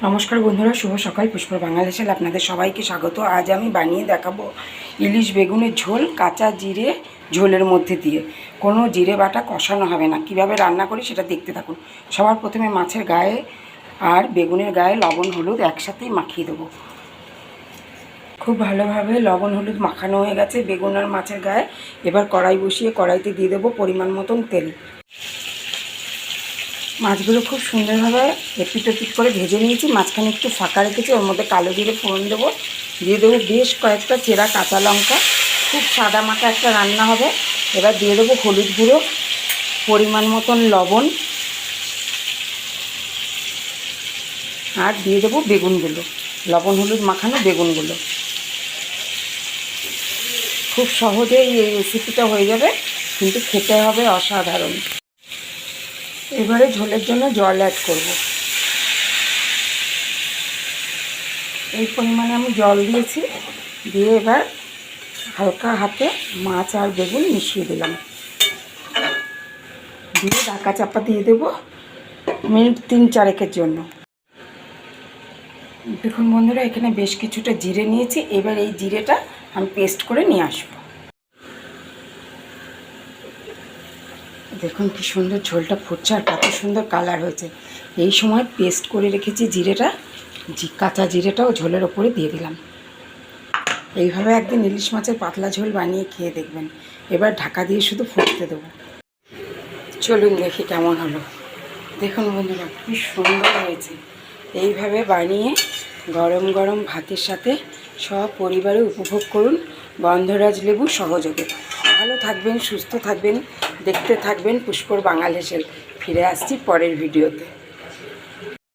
নমস্কার বন্ধুরা, শুভ সকাল। পুষ্পর বাংলাদেশে আপনাদের সবাইকে স্বাগত। আজ আমি বানিয়ে দেখাবো ইলিশ বেগুনের ঝোল, কাঁচা জিরে ঝোলের মধ্যে দিয়ে। কোনো জিরে বাটা কষানো হবে না। কিভাবে রান্না করি সেটা দেখতে থাকুন। সবার প্রথমে মাছের গায়ে আর বেগুনের গায়ে লবণ হলুদ একসাথেই মাখিয়ে দেবো। খুব ভালোভাবে লবণ হলুদ মাখানো হয়ে গেছে বেগুন আর মাছের গায়ে। এবার কড়াই বসিয়ে কড়াইতে দিয়ে দেবো পরিমাণ মতন তেল। মাছগুলো খুব সুন্দরভাবে এপিট ওপিট করে ভেজে নিয়েছি। মাঝখানে একটু ফাঁকা রেখেছি, ওর মধ্যে কালো জিরে ফোড়ন দেবো। দিয়ে দেবো বেশ কয়েকটা চেরা কাঁচা লঙ্কা। খুব সাদা মাখা একটা রান্না হবে। এবার দিয়ে দেবো হলুদ গুঁড়ো, পরিমাণ মতন লবণ, আর দিয়ে দেবো বেগুনগুলো, লবণ হলুদ মাখানো বেগুনগুলো। খুব সহজেই এই রেসিপিটা হয়ে যাবে, কিন্তু খেতে হবে অসাধারণ। এবারে ঝোলের জন্য জল অ্যাড করব। এই পরিমাণে আমি জল দিয়েছি। দিয়ে এবার হালকা হাতে মাছ আর বেগুন মিশিয়ে দিলাম। দিয়ে ঢাকা চাপা দিয়ে দেবো মিনিট 3-4 জন্য। দেখুন বন্ধুরা, এখানে বেশ কিছুটা জিরে নিয়েছি। এবার এই জিরেটা আমি পেস্ট করে নিয়ে আসবো। দেখুন কি সুন্দর ঝোলটা ফুটছে আর কত সুন্দর কালার হয়েছে। এই সময় পেস্ট করে রেখেছি জিরেটা, কাঁচা জিরেটাও ঝোলের ওপরে দিয়ে দিলাম। এইভাবে একদিন ইলিশ মাছের পাতলা ঝোল বানিয়ে খেয়ে দেখবেন। এবার ঢাকা দিয়ে শুধু ফুটতে দেবো। চলুন দেখি কেমন হলো। দেখুন বন্ধুরা, কি সুন্দর হয়েছে। এইভাবে বানিয়ে গরম গরম ভাতের সাথে সপরিবারে উপভোগ করুন গন্ধরাজ লেবু সহযোগে। ভালো থাকবেন, সুস্থ থাকবেন, দেখতে থাকবেন পুষ্পর বাংলাদেশের। ফিরে আসছি পরের ভিডিওতে।